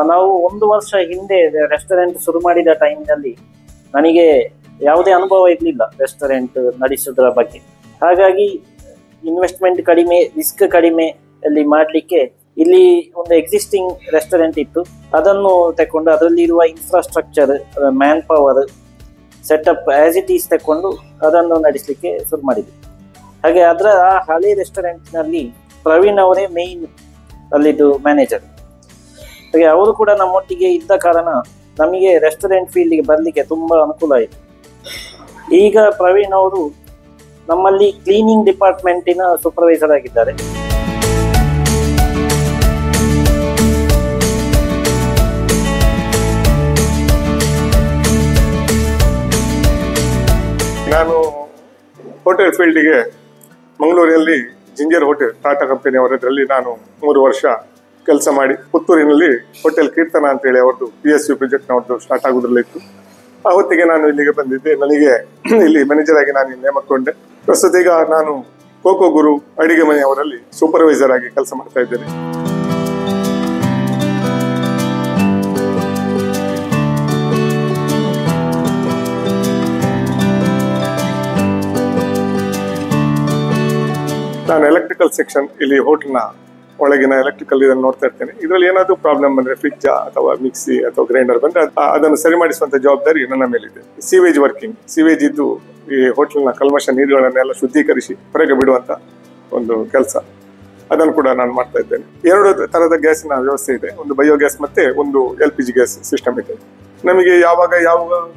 ನಾವು 1 ವರ್ಷ ಹಿಂದೆ ರೆಸ್ಟೋರೆಂಟ್ ಶುರು ಮಾಡಿದ ಟೈಮ್ನಲ್ಲಿ ನನಗೆ ಯಾವುದೇ ಅನುಭವ ಇರಲಿಲ್ಲ ರೆಸ್ಟೋರೆಂಟ್ ನಡೆಸೋದ್ರ ಬಗ್ಗೆ. ಹಾಗಾಗಿ ಇನ್ವೆಸ್ಟ್ಮೆಂಟ್ ಕಡಿಮೆ, ರಿಸ್ಕ್ ಕಡಿಮೆ ಅಲ್ಲಿ ಮಾಡಲಿಕ್ಕೆ ಇಲ್ಲಿ ಒಂದು ಎಕ್ಸಿಸ್ಟಿಂಗ್ ರೆಸ್ಟೋರೆಂಟ್ ಇತ್ತು. ಅದನ್ನು ತಕೊಂಡು ಅದರಲ್ಲಿರುವ infrastructure, man power, setup as it is ತಕೊಂಡು ಅದನ್ನು ನಡೆಸಲಿಕ್ಕೆ ಶುರು ಮಾಡಿದ್ವಿ. ಹಾಗೆ ಅದರ ಆ ಹಳೆ ರೆಸ್ಟೋರೆಂಟ್ನಲ್ಲಿ ಪ್ರವೀಣ್ ಅವರೇ ಮೇಯ್ನ್ ಅಲ್ಲಿದ್ದು ಮ್ಯಾನೇಜರ್. ಹಾಗೆ ಅವರು ಕೂಡ ನಮ್ಮೊಟ್ಟಿಗೆ ಇದ್ದ ಕಾರಣ ನಮಗೆ ರೆಸ್ಟೋರೆಂಟ್ ಫೀಲ್ಡ್ಗೆ ಬರಲಿಕ್ಕೆ ತುಂಬ ಅನುಕೂಲ ಆಯಿತು. ಈಗ ಪ್ರವೀಣ್ ಅವರು ನಮ್ಮಲ್ಲಿ ಕ್ಲೀನಿಂಗ್ ಡಿಪಾರ್ಟ್ಮೆಂಟಿನ ಸೂಪರ್ವೈಸರ್ ಆಗಿದ್ದಾರೆ. ನಾನು ಹೋಟೆಲ್ ಫೀಲ್ಡಿಗೆ ಮಂಗಳೂರಿನಲ್ಲಿ ಜಿಂಜರ್ ಹೋಟೆಲ್ ಟಾಟಾ ಕಂಪನಿಯವರದ್ರಲ್ಲಿ ನಾನು 3 ವರ್ಷ ಕೆಲಸ ಮಾಡಿ, ಪುತ್ತೂರಿನಲ್ಲಿ ಹೋಟೆಲ್ ಕೀರ್ತನ ಅಂತೇಳಿ ಅವ್ರದ್ದು PSU ಪ್ರಾಜೆಕ್ಟ್ನವ್ರದ್ದು ಸ್ಟಾರ್ಟ್ ಆಗೋದ್ರಲ್ಲಿತ್ತು. ಆ ಹೊತ್ತಿಗೆ ನಾನು ಇಲ್ಲಿಗೆ ಬಂದಿದ್ದೆ. ನನಗೆ ಇಲ್ಲಿ ಮ್ಯಾನೇಜರ್ ಆಗಿ ನಾನು ನೇಮಕೊಂಡೆ. ಪ್ರಸ್ತುತ ಈಗ ನಾನು ಕೋಕೋ ಗುರು ಅಡಿಗೆ ಮನೆಯವರಲ್ಲಿ ಸೂಪರ್ವೈಸರ್ ಆಗಿ ಕೆಲಸ ಮಾಡ್ತಾ ಇದ್ದೇನೆ. ನಾನು ಎಲೆಕ್ಟ್ರಿಕಲ್ ಸೆಕ್ಷನ್ ಇಲ್ಲಿ ಹೋಟೆಲ್ನ ಒಳಗಿನ ಎಲೆಕ್ಟ್ರಿಕಲ್ ಇದನ್ನು ನೋಡ್ತಾ ಇರ್ತೇನೆ. ಇದರಲ್ಲಿ ಏನಾದರೂ ಪ್ರಾಬ್ಲಮ್ ಬಂದರೆ, ಫ್ರಿಡ್ಜ್ ಅಥವಾ ಮಿಕ್ಸಿ ಅಥವಾ ಗ್ರೈಂಡರ್ ಬಂದರೆ ಅದನ್ನು ಸರಿ ಮಾಡಿಸುವಂಥ ಜವಾಬ್ದಾರಿ ನನ್ನ ಮೇಲಿದೆ. ಸೀವೇಜ್ ವರ್ಕಿಂಗ್, ಸೀವೇಜ್ ಇದ್ದು ಈ ಹೋಟೆಲ್ನ ಕಲ್ಮಶ ನೀರುಗಳನ್ನೆಲ್ಲ ಶುದ್ಧೀಕರಿಸಿ ಹೊರಗೆ ಬಿಡುವಂಥ ಒಂದು ಕೆಲಸ, ಅದನ್ನು ಕೂಡ ನಾನು ಮಾಡ್ತಾ ಇದ್ದೇನೆ. 2 ಥರದ ಗ್ಯಾಸಿನ ವ್ಯವಸ್ಥೆ ಇದೆ. ಒಂದು ಬಯೋಗ್ಯಾಸ್ ಮತ್ತೆ ಒಂದು LPG ಗ್ಯಾಸ್ ಸಿಸ್ಟಮ್ ಇದೆ. ನಮಗೆ ಯಾವಾಗ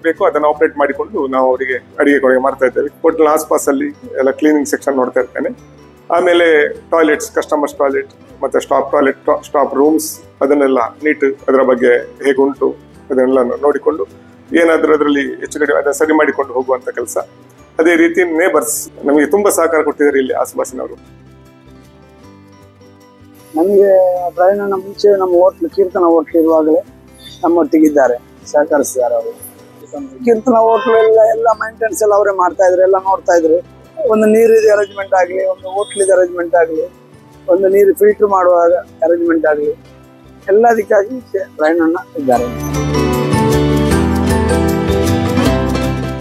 ಬೇಕೋ ಅದನ್ನು ಆಪರೇಟ್ ಮಾಡಿಕೊಂಡು ನಾವು ಅವರಿಗೆ ಅಡಿಗೆ ಮಾಡ್ತಾ ಇದ್ದೇವೆ. ಹೋಟೆಲ್ನ ಆಸ್ಪಾಸಲ್ಲಿ ಎಲ್ಲ ಕ್ಲೀನಿಂಗ್ ಸೆಕ್ಷನ್ ನೋಡ್ತಾ ಇರ್ತೇನೆ. ಆಮೇಲೆ ಟಾಯ್ಲೆಟ್ಸ್, ಕಸ್ಟಮರ್ಸ್ ಟಾಯ್ಲೆಟ್ ಮತ್ತು ಸ್ಟಾಪ್ ಟಾಯ್ಲೆಟ್, ಸ್ಟಾಪ್ ರೂಮ್ಸ್, ಅದನ್ನೆಲ್ಲ ನೀಟ್, ಅದರ ಬಗ್ಗೆ ಹೇಗುಂಟು ಅದನ್ನೆಲ್ಲ ನೋಡಿಕೊಂಡು ಏನಾದರೂ ಅದರಲ್ಲಿ ಹೆಚ್ಚು ಕಡಿಮೆ ಅದನ್ನು ಸರಿ ಮಾಡಿಕೊಂಡು ಹೋಗುವಂಥ ಕೆಲಸ. ಅದೇ ರೀತಿ ನೇಬರ್ಸ್ ನಮಗೆ ತುಂಬ ಸಹಕಾರ ಕೊಟ್ಟಿದ್ದಾರೆ ಇಲ್ಲಿ ಆಸುಪಾಸಿನವರು. ನಮಗೆ ಪ್ರಯಾಣ ಮುಂಚೆ ನಮ್ಮ ಹೋಟ್ಲು ಕೀರ್ತನ ಹೋಟ್ಲು ಇರುವಾಗಲೇ ನಮ್ಮೊಟ್ಟಿಗಿದ್ದಾರೆ, ಸಹಕರಿಸಿದ್ದಾರೆ ಅವರು. ಕೀರ್ತನ ಹೋಟ್ಲು ಎಲ್ಲ ಮೈಂಟೆನೆನ್ಸ್ ಎಲ್ಲ ಅವರೇ ಮಾಡ್ತಾ ಇದ್ರು, ಎಲ್ಲ ನೋಡ್ತಾ ಇದ್ರು. ಒಂದು ನೀರಿನ ಅರೇಂಜ್ಮೆಂಟ್ ಆಗಲಿ, ಒಂದು ಹೋಟ್ಲಿದ ಅರೇಂಜ್ಮೆಂಟ್ ಆಗಲಿ, ಒಂದು ನೀರು ಫಿಲ್ಟರ್ ಮಾಡುವ ಅರೇಂಜ್ಮೆಂಟ್ ಆಗಲಿ, ಎಲ್ಲದಕ್ಕಾಗಿ ಪ್ರಯಾಣ ಇದ್ದಾರೆ.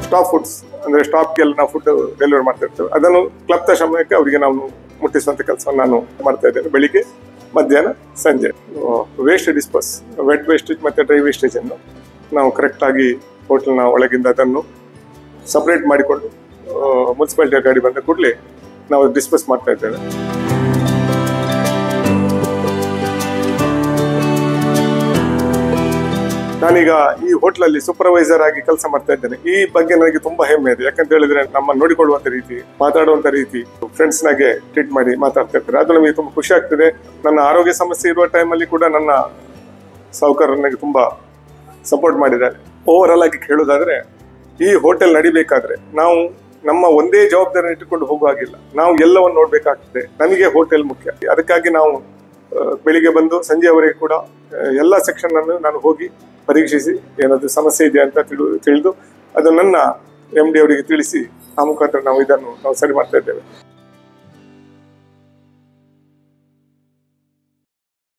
ಸ್ಟಾಪ್ ಫುಡ್ಸ್ ಅಂದರೆ ಸ್ಟಾಪ್ಗೆಲ್ಲ ನಾವು ಫುಡ್ ಡೆಲಿವರಿ ಮಾಡ್ತಾ ಇರ್ತೇವೆ. ಅದನ್ನು ಕ್ಲಬ್ದ ಸಮಯಕ್ಕೆ ಅವರಿಗೆ ನಾವು ಮುಟ್ಟಿಸುವಂಥ ಕೆಲಸವನ್ನು ನಾನು ಮಾಡ್ತಾ ಇದ್ದೇನೆ. ಬೆಳಿಗ್ಗೆ, ಮಧ್ಯಾಹ್ನ, ಸಂಜೆ. ವೇಸ್ಟ್ ಡಿಸ್ಪೋಸ್, ವೆಟ್ ವೇಸ್ಟೇಜ್ ಮತ್ತು ಡ್ರೈ ವೇಸ್ಟೇಜನ್ನು ನಾವು ಕರೆಕ್ಟಾಗಿ ಹೋಟೆಲ್ನ ಒಳಗಿಂದ ಅದನ್ನು ಸಪ್ರೇಟ್ ಮಾಡಿಕೊಂಡು ಮುನ್ಸಿಪಾಲಿಟಿ ಗಾಡಿ ಬಂದ ಕೂಡಲೇ ನಾವು ಡಿಸ್ಪೋಸ್ ಮಾಡ್ತಾ ಇದ್ದೇವೆ. ನಾನೀಗ ಈ ಹೋಟ್ಲಲ್ಲಿ ಸೂಪರ್ವೈಸರ್ ಆಗಿ ಕೆಲಸ ಮಾಡ್ತಾ ಇದ್ದೇನೆ. ಈ ಬಗ್ಗೆ ನನಗೆ ತುಂಬಾ ಹೆಮ್ಮೆ ಇದೆ. ಯಾಕಂತ ಹೇಳಿದ್ರೆ ನಮ್ಮ ನೋಡಿಕೊಳ್ಳುವಂತ ರೀತಿ, ಮಾತಾಡುವಂತ ರೀತಿ, ಫ್ರೆಂಡ್ಸ್ನಾಗೆ ಟ್ರೀಟ್ ಮಾಡಿ ಮಾತಾಡ್ತಾ ಇರ್ತಾರೆ. ಅದು ನಮಗೆ ತುಂಬಾ ಖುಷಿ ಆಗ್ತದೆ. ನನ್ನ ಆರೋಗ್ಯ ಸಮಸ್ಯೆ ಇರುವ ಟೈಮಲ್ಲಿ ಕೂಡ ನನ್ನ ಸಾಹುಕಾರ ನನಗೆ ತುಂಬಾ ಸಪೋರ್ಟ್ ಮಾಡಿದ್ದಾರೆ. ಓವರ್ ಆಲ್ ಆಗಿ ಹೇಳೋದಾದ್ರೆ, ಈ ಹೋಟೆಲ್ ನಡಿಬೇಕಾದ್ರೆ ನಾವು ನಮ್ಮ ಒಂದೇ ಜವಾಬ್ದಾರಿ ಇಟ್ಟುಕೊಂಡು ಹೋಗುವಾಗಿಲ್ಲ. ನಾವು ಎಲ್ಲವನ್ನು ನೋಡ್ಬೇಕಾಗ್ತದೆ. ನಮಗೆ ಹೋಟೆಲ್ ಮುಖ್ಯ. ಅದಕ್ಕಾಗಿ ನಾವು ಬೆಳಿಗ್ಗೆ ಬಂದು ಸಂಜೆಯವರೆಗೆ ಕೂಡ ಎಲ್ಲ ಸೆಕ್ಷನ್ ಅನ್ನು ನಾನು ಹೋಗಿ ಪರೀಕ್ಷಿಸಿ ಏನಾದರೂ ಸಮಸ್ಯೆ ಇದೆ ಅಂತ ತಿಳಿದು ಅದು ನನ್ನ MD ಅವರಿಗೆ ತಿಳಿಸಿ ಆ ಮುಖಾಂತರ ನಾವು ಇದನ್ನು ಸರಿ ಮಾಡ್ತಾ ಇದ್ದೇವೆ.